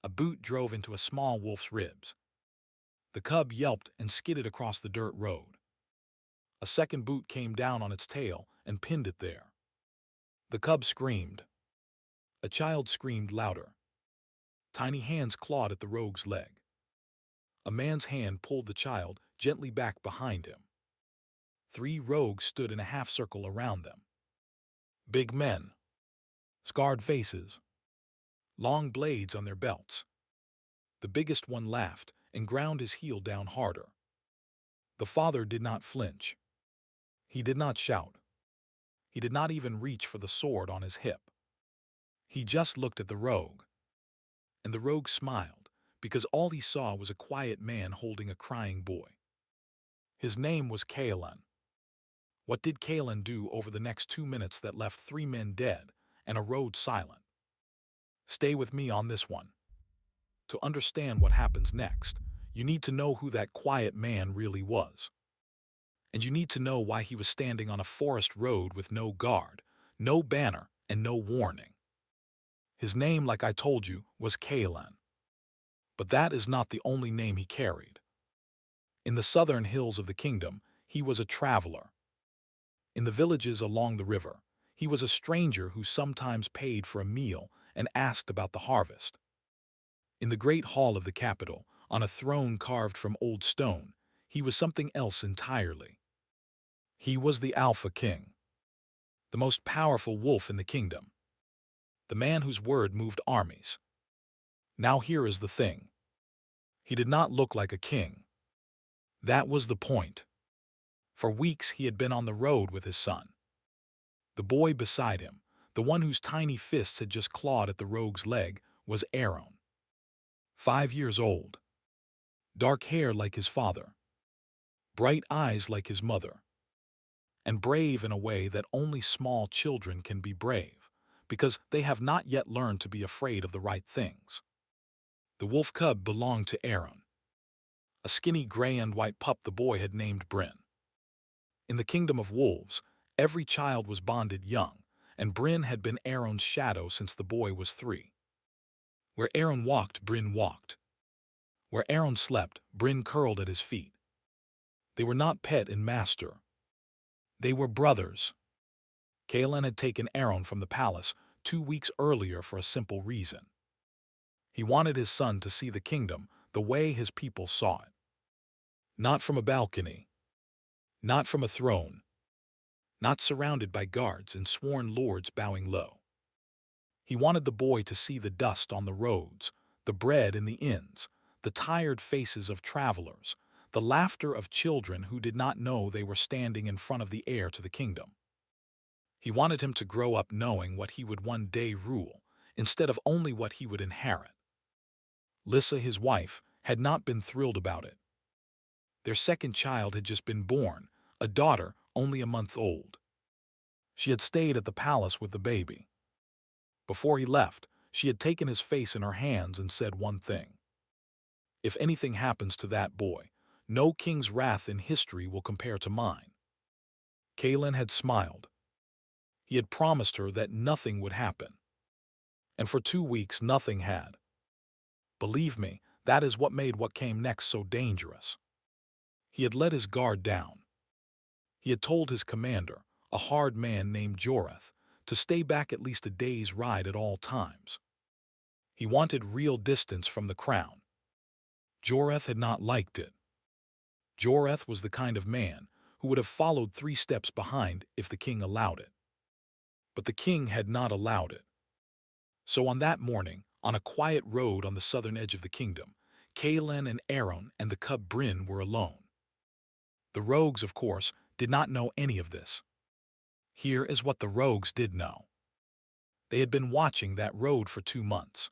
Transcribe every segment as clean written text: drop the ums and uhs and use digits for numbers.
a boot drove into a small wolf's ribs. The cub yelped and skidded across the dirt road. A second boot came down on its tail and pinned it there. The cub screamed. A child screamed louder. Tiny hands clawed at the rogue's leg. A man's hand pulled the child gently back behind him. 3 rogues stood in a half-circle around them. Big men, scarred faces, long blades on their belts. The biggest one laughed and ground his heel down harder. The father did not flinch. He did not shout. He did not even reach for the sword on his hip. He just looked at the rogue. And the rogue smiled, because all he saw was a quiet man holding a crying boy. His name was Kaelan. What did Kaelan do over the next 2 minutes that left 3 men dead and a road silent? Stay with me on this one. To understand what happens next, you need to know who that quiet man really was. And you need to know why he was standing on a forest road with no guard, no banner, and no warning. His name, like I told you, was Kaelan. But that is not the only name he carried. In the southern hills of the kingdom, he was a traveler. In the villages along the river, he was a stranger who sometimes paid for a meal and asked about the harvest. In the great hall of the capital, on a throne carved from old stone, he was something else entirely. He was the Alpha King, the most powerful wolf in the kingdom, the man whose word moved armies. Now here is the thing. He did not look like a king. That was the point. For weeks he had been on the road with his son. The boy beside him, the one whose tiny fists had just clawed at the rogue's leg, was Aaron. 5 years old. Dark hair like his father. Bright eyes like his mother. And brave in a way that only small children can be brave, because they have not yet learned to be afraid of the right things. The wolf cub belonged to Aaron. A skinny gray and white pup the boy had named Bryn. In the kingdom of wolves, every child was bonded young, and Bryn had been Aaron's shadow since the boy was 3. Where Aaron walked, Bryn walked. Where Aaron slept, Bryn curled at his feet. They were not pet and master. They were brothers. Kaelan had taken Aaron from the palace 2 weeks earlier for a simple reason. He wanted his son to see the kingdom the way his people saw it. Not from a balcony. Not from a throne. Not surrounded by guards and sworn lords bowing low. He wanted the boy to see the dust on the roads, the bread in the inns, the tired faces of travelers, the laughter of children who did not know they were standing in front of the heir to the kingdom. He wanted him to grow up knowing what he would one day rule, instead of only what he would inherit. Lissa, his wife, had not been thrilled about it. Their second child had just been born, a daughter only a month old. She had stayed at the palace with the baby. Before he left, she had taken his face in her hands and said one thing. If anything happens to that boy, no king's wrath in history will compare to mine. Kaelan had smiled. He had promised her that nothing would happen. And for 2 weeks nothing had. Believe me, that is what made what came next so dangerous. He had let his guard down. He had told his commander, a hard man named Joreth, to stay back at least a day's ride at all times. He wanted real distance from the crown. Joreth had not liked it. Joreth was the kind of man who would have followed 3 steps behind if the king allowed it. But the king had not allowed it. So on that morning, on a quiet road on the southern edge of the kingdom, Kaelan and Aaron and the cub Bryn were alone. The rogues, of course, did not know any of this. Here is what the rogues did know. They had been watching that road for 2 months.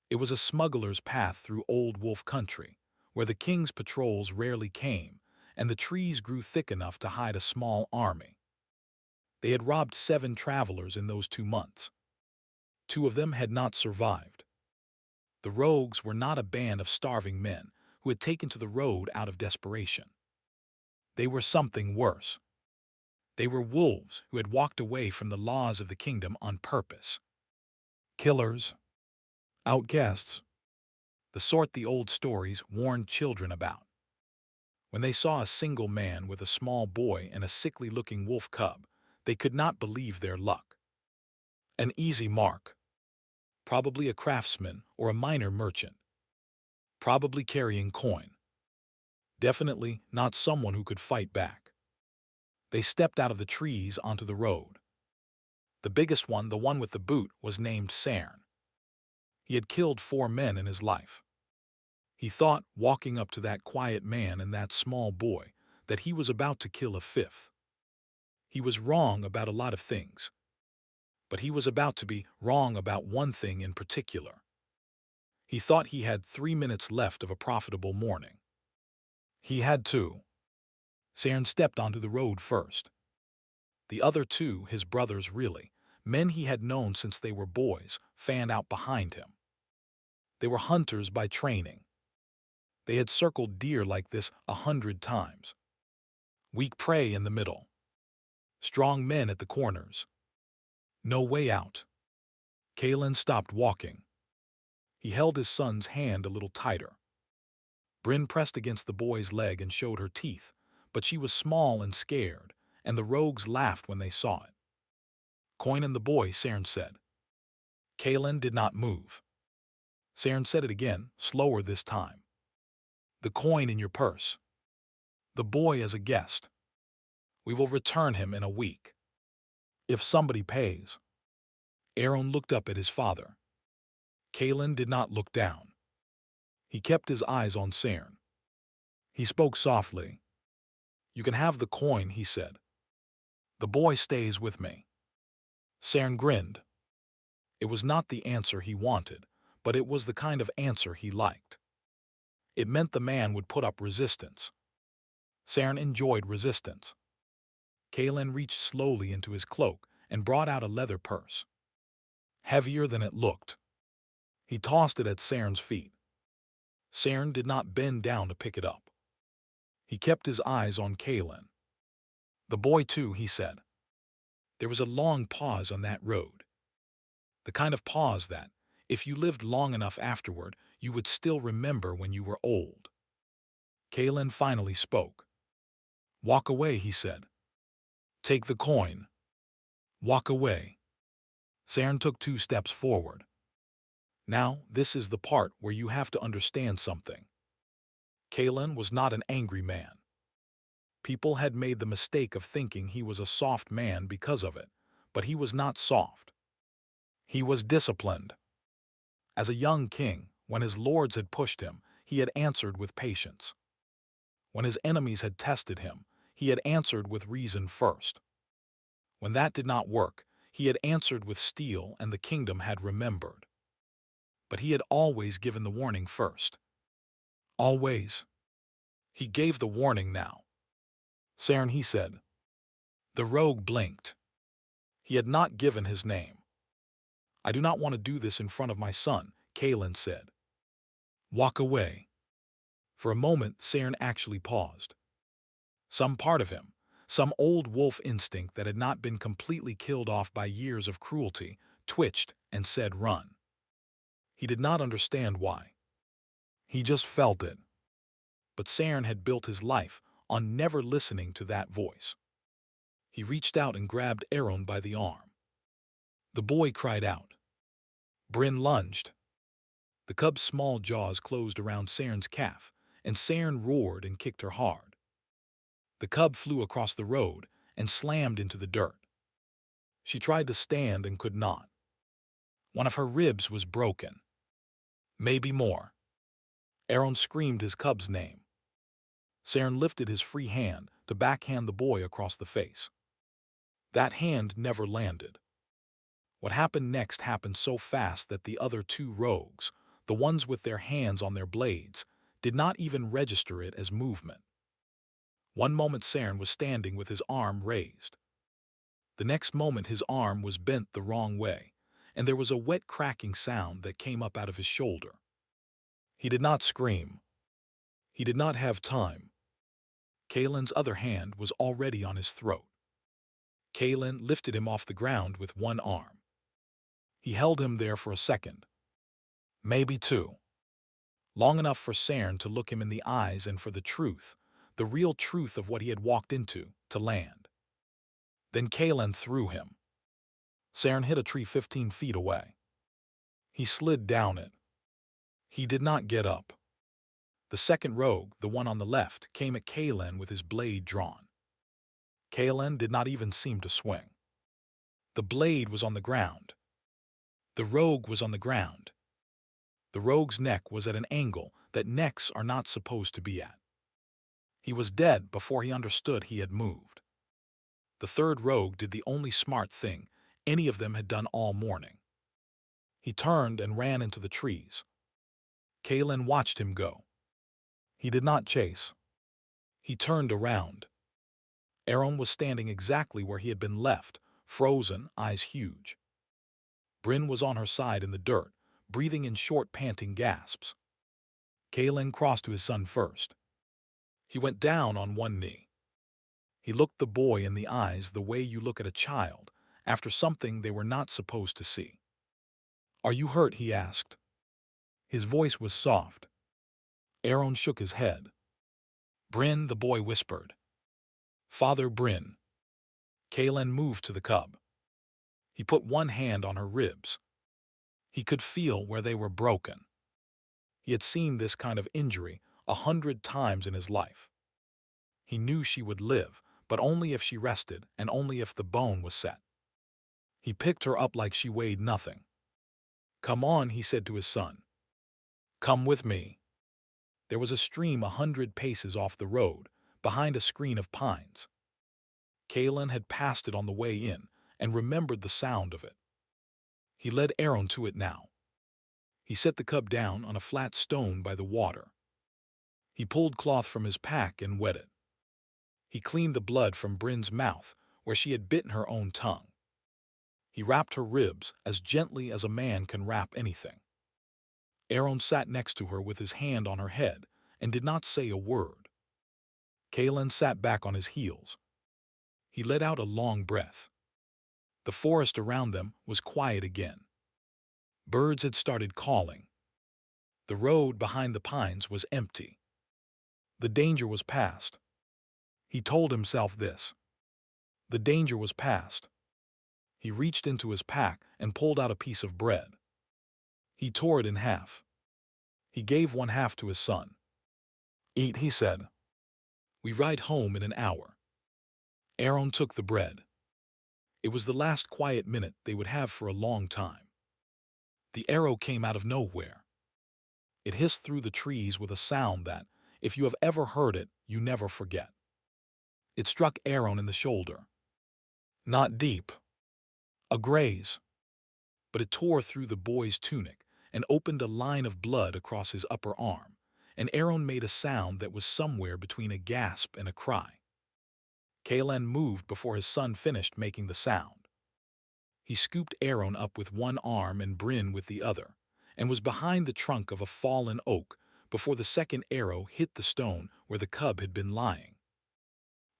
It was a smuggler's path through old wolf country, where the king's patrols rarely came, and the trees grew thick enough to hide a small army. They had robbed 7 travelers in those 2 months. 2 of them had not survived. The rogues were not a band of starving men who had taken to the road out of desperation. They were something worse. They were wolves who had walked away from the laws of the kingdom on purpose. Killers, outcasts, the sort the old stories warned children about. When they saw a single man with a small boy and a sickly-looking wolf cub, they could not believe their luck. An easy mark. Probably a craftsman or a minor merchant. Probably carrying coin. Definitely not someone who could fight back. They stepped out of the trees onto the road. The biggest one, the one with the boot, was named Cern. He had killed 4 men in his life. He thought, walking up to that quiet man and that small boy, that he was about to kill a 5th. He was wrong about a lot of things, but he was about to be wrong about one thing in particular. He thought he had 3 minutes left of a profitable morning. He had 2. Cern stepped onto the road first. The other 2, his brothers really, men he had known since they were boys, fanned out behind him. They were hunters by training. They had circled deer like this 100 times. Weak prey in the middle. Strong men at the corners. No way out. Kalen stopped walking. He held his son's hand a little tighter. Bryn pressed against the boy's leg and showed her teeth, but she was small and scared, and the rogues laughed when they saw it. Coin in the boy, Cern said. Kalen did not move. Cern said it again, slower this time. The coin in your purse. The boy as a guest. We will return him in a week. If somebody pays. Aaron looked up at his father. Kalen did not look down. He kept his eyes on Cern. He spoke softly. You can have the coin, he said. The boy stays with me. Cern grinned. It was not the answer he wanted, but it was the kind of answer he liked. It meant the man would put up resistance. Cern enjoyed resistance. Kalen reached slowly into his cloak and brought out a leather purse. Heavier than it looked. He tossed it at Cern's feet. Cern did not bend down to pick it up. He kept his eyes on Kalen. The boy too, he said. There was a long pause on that road. The kind of pause that, if you lived long enough afterward, you would still remember when you were old. Kalen finally spoke. Walk away, he said. Take the coin. Walk away. Cern took 2 steps forward. Now, this is the part where you have to understand something. Kalen was not an angry man. People had made the mistake of thinking he was a soft man because of it, but he was not soft. He was disciplined. As a young king, when his lords had pushed him, he had answered with patience. When his enemies had tested him, he had answered with reason first. When that did not work, he had answered with steel and the kingdom had remembered. But he had always given the warning first. Always. He gave the warning now. Cern, he said. The rogue blinked. He had not given his name. I do not want to do this in front of my son, Kalen said. Walk away. For a moment, Cern actually paused. Some part of him, some old wolf instinct that had not been completely killed off by years of cruelty, twitched and said run. He did not understand why. He just felt it. But Cern had built his life on never listening to that voice. He reached out and grabbed Aaron by the arm. The boy cried out. Bryn lunged. The cub's small jaws closed around Cern's calf, and Cern roared and kicked her hard. The cub flew across the road and slammed into the dirt. She tried to stand and could not. One of her ribs was broken. Maybe more. Aaron screamed his cub's name. Cern lifted his free hand to backhand the boy across the face. That hand never landed. What happened next happened so fast that the other 2 rogues, the ones with their hands on their blades, did not even register it as movement. One moment Cern was standing with his arm raised. The next moment his arm was bent the wrong way, and there was a wet cracking sound that came up out of his shoulder. He did not scream. He did not have time. Kalen's other hand was already on his throat. Kalen lifted him off the ground with one arm. He held him there for a second. Maybe 2. long enough for Cern to look him in the eyes and for the truth, the real truth of what he had walked into, to land. Then Kalen threw him. Cern hit a tree 15 feet away. He slid down it. He did not get up. The second rogue, the one on the left, came at Kalen with his blade drawn. Kalen did not even seem to swing. The blade was on the ground. The rogue was on the ground. The rogue's neck was at an angle that necks are not supposed to be at. He was dead before he understood he had moved. The third rogue did the only smart thing any of them had done all morning. He turned and ran into the trees. Kalen watched him go. He did not chase. He turned around. Aaron was standing exactly where he had been left, frozen, eyes huge. Bryn was on her side in the dirt, breathing in short, panting gasps. Kalen crossed to his son first. He went down on one knee. He looked the boy in the eyes the way you look at a child after something they were not supposed to see. "Are you hurt?" he asked. His voice was soft. Aaron shook his head. "Bryn," the boy whispered. "Father Bryn." Kalen moved to the cub. He put one hand on her ribs. He could feel where they were broken. He had seen this kind of injury 100 times in his life. He knew she would live, but only if she rested and only if the bone was set. He picked her up like she weighed nothing. "Come on," he said to his son. "Come with me." There was a stream 100 paces off the road, behind a screen of pines. Kalen had passed it on the way in and remembered the sound of it. He led Aaron to it now. He set the cub down on a flat stone by the water. He pulled cloth from his pack and wet it. He cleaned the blood from Bryn's mouth, where she had bitten her own tongue. He wrapped her ribs as gently as a man can wrap anything. Aaron sat next to her with his hand on her head and did not say a word. Kalen sat back on his heels. He let out a long breath. The forest around them was quiet again. Birds had started calling. The road behind the pines was empty. The danger was past. He told himself this. The danger was past. He reached into his pack and pulled out a piece of bread. He tore it in half. He gave one half to his son. "Eat," he said. "We ride home in an hour." Aaron took the bread. It was the last quiet minute they would have for a long time. The arrow came out of nowhere. It hissed through the trees with a sound that, if you have ever heard it, you never forget. It struck Aaron in the shoulder. Not deep. A graze. But it tore through the boy's tunic and opened a line of blood across his upper arm, and Aaron made a sound that was somewhere between a gasp and a cry. Kalen moved before his son finished making the sound. He scooped Aaron up with one arm and Bryn with the other, and was behind the trunk of a fallen oak before the second arrow hit the stone where the cub had been lying.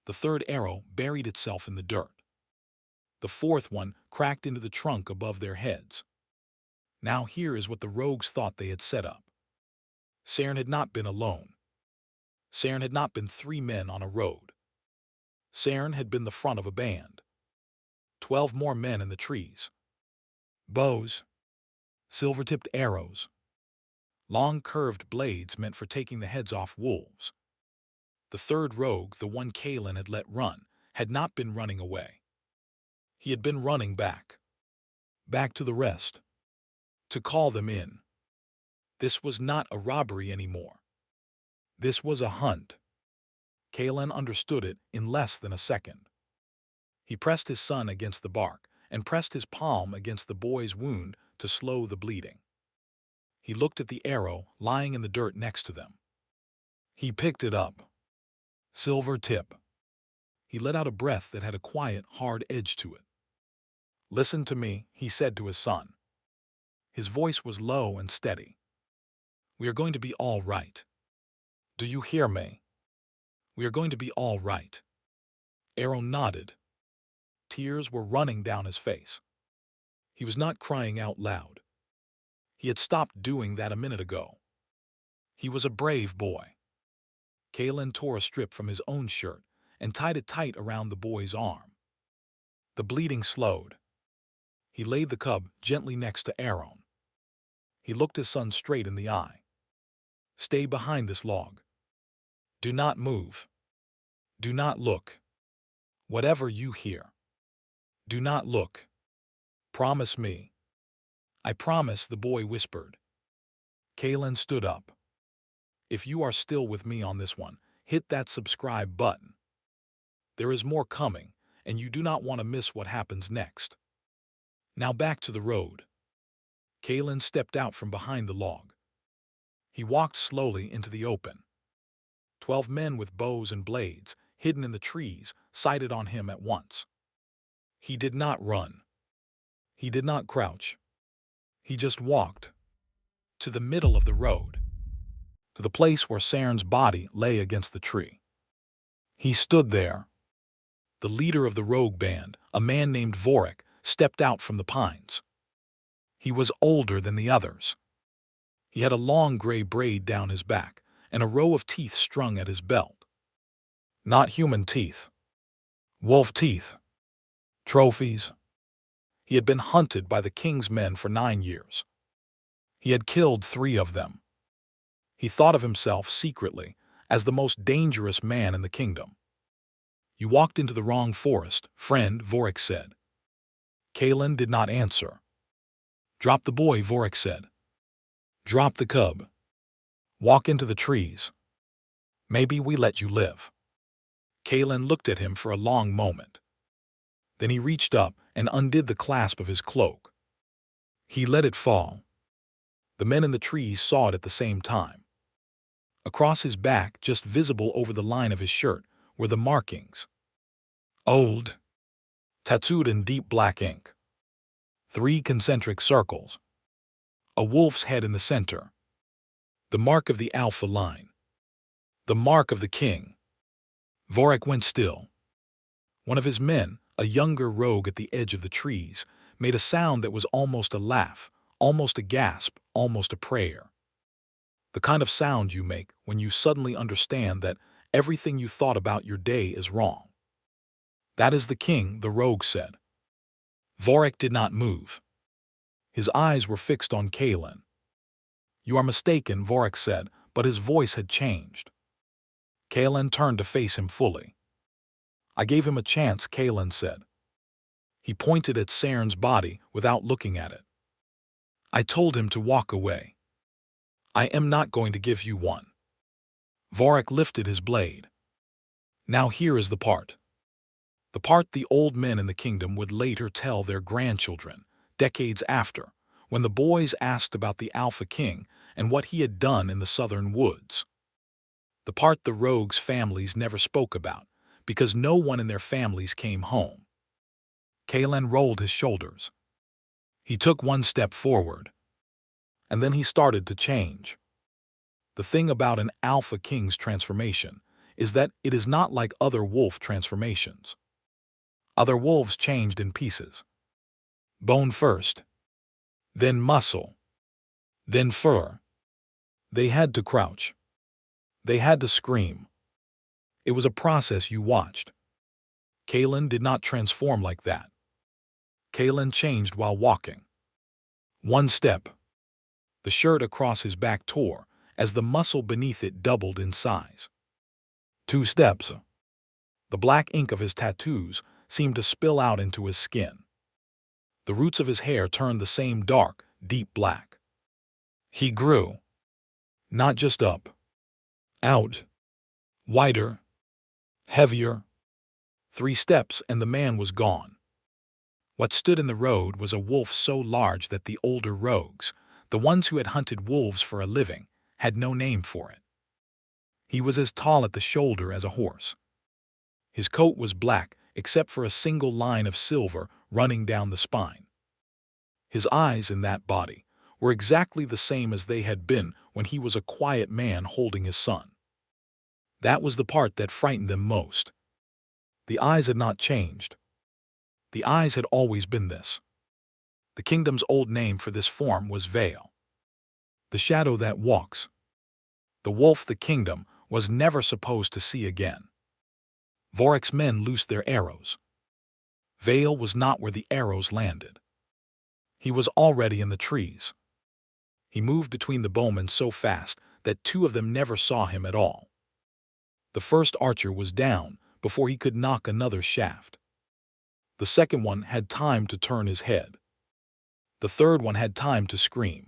The third arrow buried itself in the dirt. The fourth one cracked into the trunk above their heads. Now here is what the rogues thought they had set up. Cern had not been alone. Cern had not been 3 men on a road. Cern had been the front of a band. 12 more men in the trees. Bows. Silver-tipped arrows. Long curved blades meant for taking the heads off wolves. The third rogue, the one Kalen had let run, had not been running away. He had been running back. Back to the rest. To call them in. This was not a robbery anymore. This was a hunt. Kalen understood it in less than a second. He pressed his son against the bark and pressed his palm against the boy's wound to slow the bleeding. He looked at the arrow lying in the dirt next to them. He picked it up. Silver tip. He let out a breath that had a quiet, hard edge to it. "Listen to me," he said to his son. His voice was low and steady. "We are going to be all right. Do you hear me? We are going to be all right." Aaron nodded. Tears were running down his face. He was not crying out loud. He had stopped doing that a minute ago. He was a brave boy. Kalen tore a strip from his own shirt and tied it tight around the boy's arm. The bleeding slowed. He laid the cub gently next to Aaron. He looked his son straight in the eye. Stay behind this log. Do not move. Do not look. Whatever you hear, do not look. Promise me. I promise, the boy whispered. Kalen stood up. If you are still with me on this one, hit that subscribe button. There is more coming, and you do not want to miss what happens next. Now back to the road. Kalen stepped out from behind the log. He walked slowly into the open. 12 men with bows and blades, hidden in the trees, sighted on him at once. He did not run. He did not crouch. He just walked to the middle of the road, to the place where Saren's body lay against the tree. He stood there. The leader of the rogue band, a man named Vorik, stepped out from the pines. He was older than the others. He had a long gray braid down his back and a row of teeth strung at his belt. Not human teeth. Wolf teeth. Trophies. He had been hunted by the king's men for 9 years. He had killed 3 of them. He thought of himself secretly as the most dangerous man in the kingdom. You walked into the wrong forest, friend, Vorik said. Kalen did not answer. Drop the boy, Vorik said. Drop the cub. Walk into the trees. Maybe we let you live. Kalen looked at him for a long moment. Then he reached up and undid the clasp of his cloak. He let it fall. The men in the trees saw it at the same time. Across his back, just visible over the line of his shirt, were the markings. Old. Tattooed in deep black ink. 3 concentric circles. A wolf's head in the center. The mark of the Alpha line. The mark of the king. Vorik went still. One of his men, a younger rogue at the edge of the trees, made a sound that was almost a laugh, almost a gasp, almost a prayer. The kind of sound you make when you suddenly understand that everything you thought about your day is wrong. That is the king, the rogue said. Vorik did not move. His eyes were fixed on Kalen. You are mistaken, Vorik said, but his voice had changed. Kalen turned to face him fully. I gave him a chance, Kalen said. He pointed at Saren's body without looking at it. I told him to walk away. I am not going to give you one. Vorik lifted his blade. Now here is the part. The part the old men in the kingdom would later tell their grandchildren, decades after, when the boys asked about the Alpha King and what he had done in the southern woods. The part the rogues' families never spoke about, because no one in their families came home. Kalen rolled his shoulders. He took 1 step forward. And then he started to change. The thing about an Alpha King's transformation is that it is not like other wolf transformations. Other wolves changed in pieces. Bone first, then muscle, then fur. They had to crouch. They had to scream. It was a process you watched. Kalen did not transform like that. Kalen changed while walking. 1 step. The shirt across his back tore as the muscle beneath it doubled in size. 2 steps. The black ink of his tattoos seemed to spill out into his skin. The roots of his hair turned the same dark, deep black. He grew. Not just up. Out. Wider. Heavier. 3 steps and the man was gone. What stood in the road was a wolf so large that the older rogues, the ones who had hunted wolves for a living, had no name for it. He was as tall at the shoulder as a horse. His coat was black except for a single line of silver running down the spine. His eyes in that body were exactly the same as they had been when he was a quiet man holding his son. That was the part that frightened them most. The eyes had not changed. The eyes had always been this. The kingdom's old name for this form was Veil. The shadow that walks. the wolf the kingdom was never supposed to see again. Vorek's men loosed their arrows. Vale was not where the arrows landed. He was already in the trees. He moved between the bowmen so fast that two of them never saw him at all. The first archer was down before he could knock another shaft. The second one had time to turn his head. The third one had time to scream.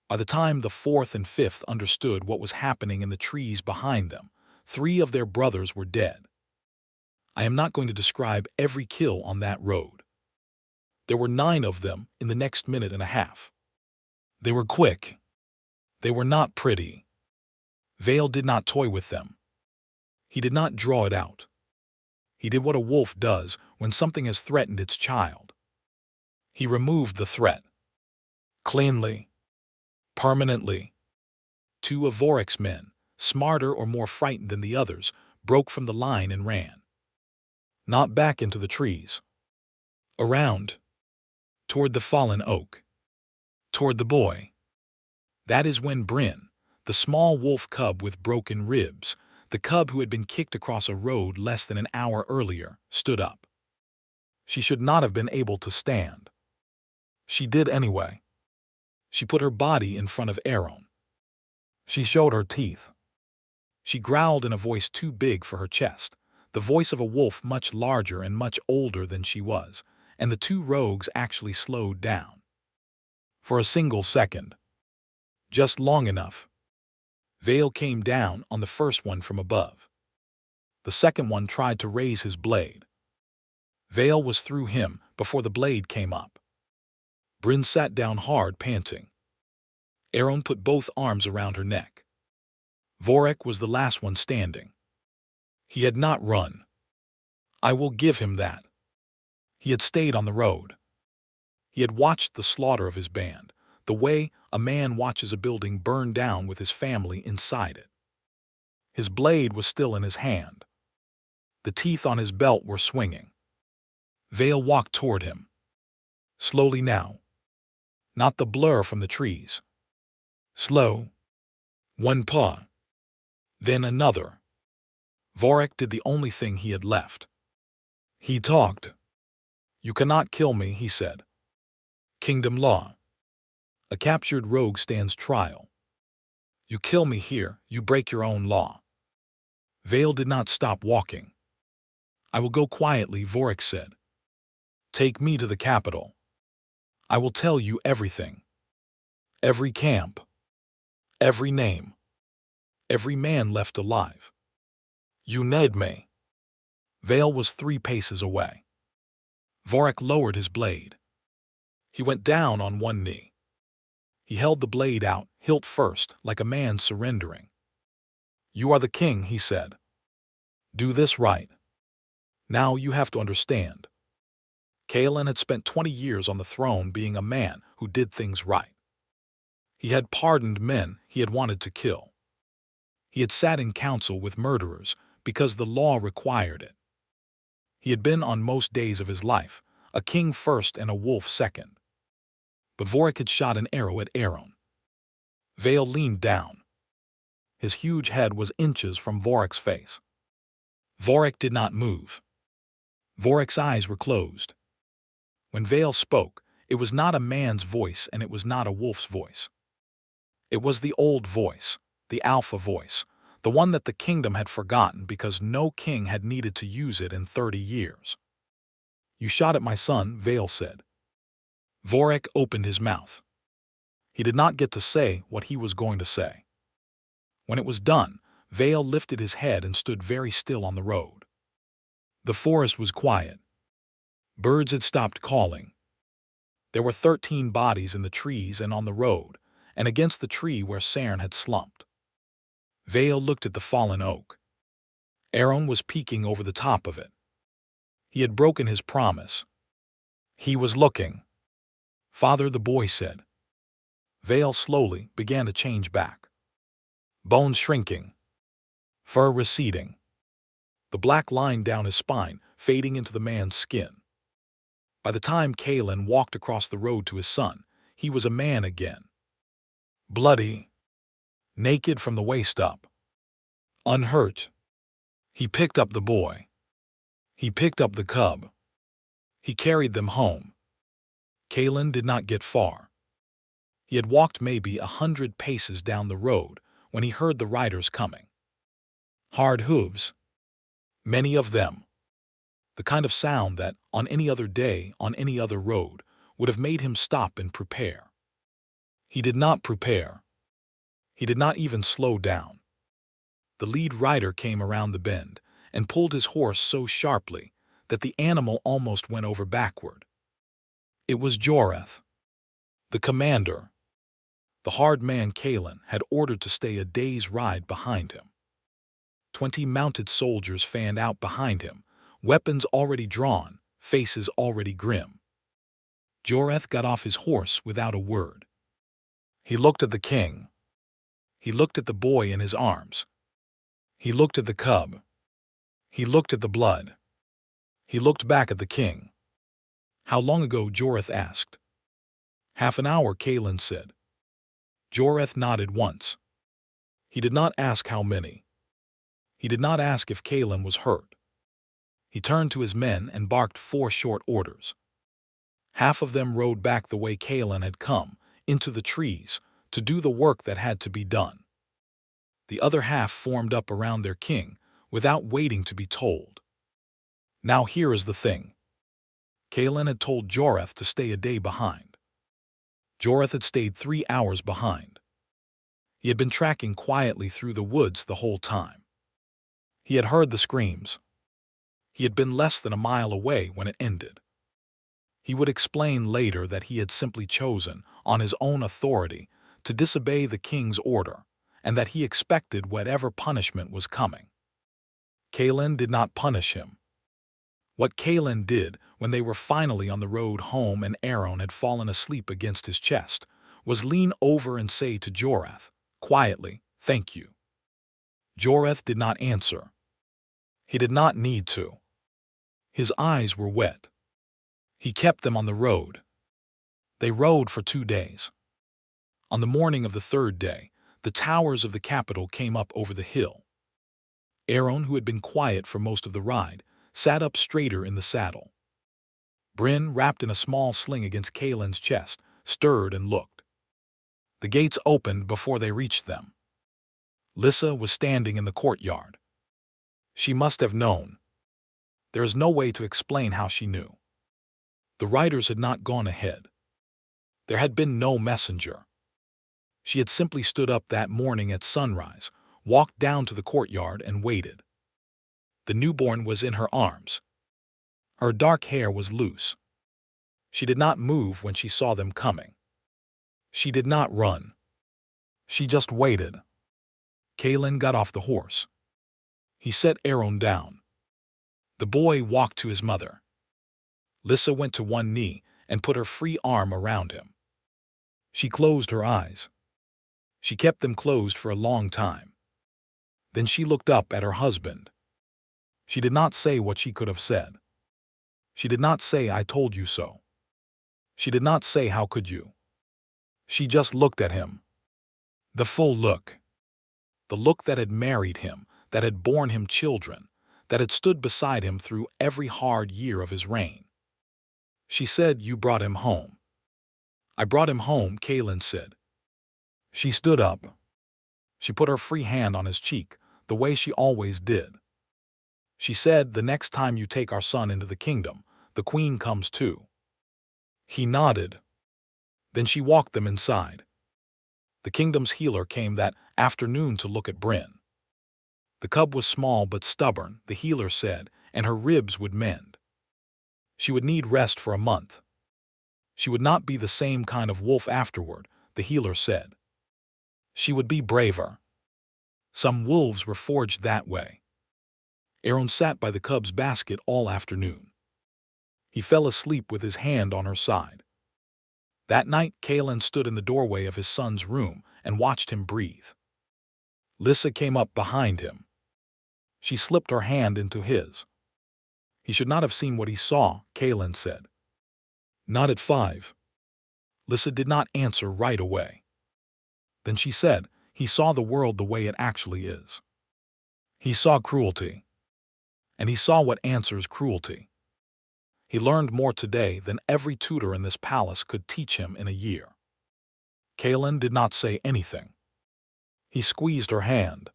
By the time the fourth and fifth understood what was happening in the trees behind them, 3 of their brothers were dead. I am not going to describe every kill on that road. There were 9 of them in the next minute and a half. They were quick. They were not pretty. Vale did not toy with them. He did not draw it out. He did what a wolf does when something has threatened its child. He removed the threat. Cleanly. Permanently. 2 of Vorek's men, smarter or more frightened than the others, broke from the line and ran. Not back into the trees. Around. Toward the fallen oak. Toward the boy. That is when Bryn, the small wolf cub with broken ribs, the cub who had been kicked across a road less than an hour earlier, stood up. She should not have been able to stand. She did anyway. She put her body in front of Aaron. She showed her teeth. She growled in a voice too big for her chest, the voice of a wolf much larger and much older than she was, and the 2 rogues actually slowed down. For a single second. Just long enough. Vale came down on the first one from above. The second one tried to raise his blade. Vale was through him before the blade came up. Bryn sat down hard, panting. Aaron put both arms around her neck. Vorek was the last one standing. He had not run. I will give him that. He had stayed on the road. He had watched the slaughter of his band, the way a man watches a building burn down with his family inside it. His blade was still in his hand. The teeth on his belt were swinging. Vale walked toward him. Slowly now. Not the blur from the trees. Slow. One paw. Then another. Vorek did the only thing he had left. He talked. You cannot kill me, he said. Kingdom law. A captured rogue stands trial. You kill me here, you break your own law. Vale did not stop walking. I will go quietly, Vorek said. Take me to the capital. I will tell you everything. Every camp. Every name. Every man left alive. You need me. Vale was 3 paces away. Vorek lowered his blade. He went down on one knee. He held the blade out, hilt first, like a man surrendering. You are the king, he said. Do this right. Now you have to understand. Kaelin had spent 20 years on the throne being a man who did things right. He had pardoned men he had wanted to kill. He had sat in council with murderers because the law required it. He had been on most days of his life, a king first and a wolf second. But Vorek had shot an arrow at Aaron. Vale leaned down. His huge head was inches from Vorek's face. Vorek did not move. Vorek's eyes were closed. When Vale spoke, it was not a man's voice and it was not a wolf's voice. It was the old voice, the alpha voice, the one that the kingdom had forgotten because no king had needed to use it in 30 years. You shot at my son, Vale said. Vorek opened his mouth. He did not get to say what he was going to say. When it was done, Vale lifted his head and stood very still on the road. The forest was quiet. Birds had stopped calling. There were 13 bodies in the trees and on the road, and against the tree where Cern had slumped. Vale looked at the fallen oak. Aaron was peeking over the top of it. He had broken his promise. He was looking. Father, the boy said. Vale slowly began to change back. Bones shrinking. Fur receding. The black line down his spine fading into the man's skin. By the time Kaelin walked across the road to his son, he was a man again. Bloody. naked from the waist up. Unhurt. He picked up the boy. He picked up the cub. He carried them home. Kalen did not get far. He had walked maybe 100 paces down the road when he heard the riders coming. Hard hooves. Many of them. The kind of sound that, on any other day, on any other road, would have made him stop and prepare. He did not prepare. He did not even slow down. The lead rider came around the bend and pulled his horse so sharply that the animal almost went over backward. It was Joreth, the commander. The hard man Kalen had ordered to stay a day's ride behind him. 20 mounted soldiers fanned out behind him, weapons already drawn, faces already grim. Joreth got off his horse without a word. He looked at the king. He looked at the boy in his arms. He looked at the cub. He looked at the blood. He looked back at the king. How long ago? Joreth asked. Half an hour, Kalen said. Joreth nodded once. He did not ask how many. He did not ask if Kalen was hurt. He turned to his men and barked 4 short orders. Half of them rode back the way Kalen had come, into the trees, to do the work that had to be done. The other half formed up around their king, without waiting to be told. Now here is the thing. Kalen had told Joreth to stay a day behind. Joreth had stayed 3 hours behind. He had been tracking quietly through the woods the whole time. He had heard the screams. He had been less than a mile away when it ended. He would explain later that he had simply chosen, on his own authority, to disobey the king's order, and that he expected whatever punishment was coming. Kalen did not punish him. What Kalen did when they were finally on the road home and Aaron had fallen asleep against his chest was lean over and say to Joreth, quietly, "Thank you." Joreth did not answer. He did not need to. His eyes were wet. He kept them on the road. They rode for 2 days. On the morning of the 3rd day, the towers of the capital came up over the hill. Aaron, who had been quiet for most of the ride, sat up straighter in the saddle. Bryn, wrapped in a small sling against Kalen's chest, stirred and looked. The gates opened before they reached them. Lissa was standing in the courtyard. She must have known. There is no way to explain how she knew. The riders had not gone ahead. There had been no messenger. She had simply stood up that morning at sunrise, walked down to the courtyard and waited. The newborn was in her arms. Her dark hair was loose. She did not move when she saw them coming. She did not run. She just waited. Kalen got off the horse. He set Aaron down. The boy walked to his mother. Lissa went to one knee and put her free arm around him. She closed her eyes. She kept them closed for a long time. Then she looked up at her husband. She did not say what she could have said. She did not say, "I told you so." She did not say, "How could you?" She just looked at him. The full look. The look that had married him, that had borne him children, that had stood beside him through every hard year of his reign. She said, "You brought him home." "I brought him home," Kalen said. She stood up. She put her free hand on his cheek, the way she always did. She said, "The next time you take our son into the kingdom, the queen comes too." He nodded. Then she walked them inside. The kingdom's healer came that afternoon to look at Bryn. The cub was small but stubborn, the healer said, and her ribs would mend. She would need rest for a month. She would not be the same kind of wolf afterward, the healer said. She would be braver. Some wolves were forged that way. Aaron sat by the cub's basket all afternoon. He fell asleep with his hand on her side. That night, Kalen stood in the doorway of his son's room and watched him breathe. Lissa came up behind him. She slipped her hand into his. He should not have seen what he saw, Kalen said. Not at 5. Lissa did not answer right away. Then she said, He saw the world the way it actually is. He saw cruelty, and he saw what answers cruelty. He learned more today than every tutor in this palace could teach him in a year. Kaelin did not say anything. He squeezed her hand.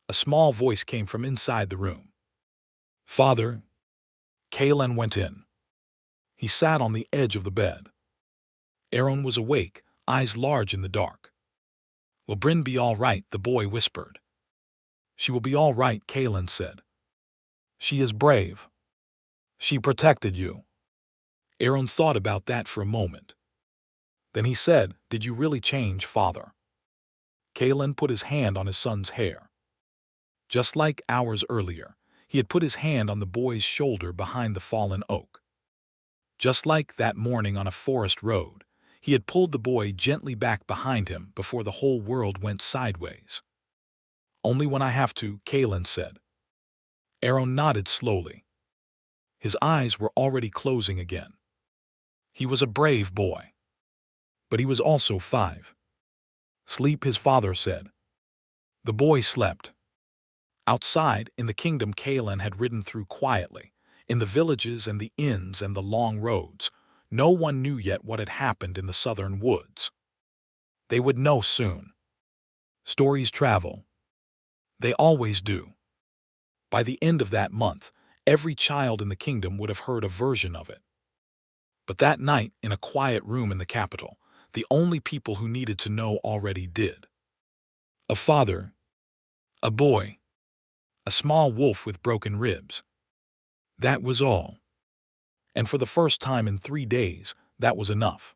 A small voice came from inside the room. "Father." Kaelin went in. He sat on the edge of the bed. Aaron was awake, eyes large in the dark. "Will Bryn be all right?" the boy whispered. "She will be all right," Kaelin said. "She is brave. She protected you." Aaron thought about that for a moment. Then he said, "Did you really change, Father?" Kaelin put his hand on his son's hair. Just like hours earlier, he had put his hand on the boy's shoulder behind the fallen oak. Just like that morning on a forest road, he had pulled the boy gently back behind him before the whole world went sideways. "Only when I have to," Kaelin said. Aaron nodded slowly. His eyes were already closing again. He was a brave boy. But he was also 5. "Sleep," his father said. The boy slept. Outside, in the kingdom Kaelin had ridden through quietly, in the villages and the inns and the long roads, no one knew yet what had happened in the southern woods. They would know soon. Stories travel. They always do. By the end of that month, every child in the kingdom would have heard a version of it. But that night, in a quiet room in the capital, the only people who needed to know already did. A father, a boy, a small wolf with broken ribs. That was all. And for the first time in 3 days, that was enough.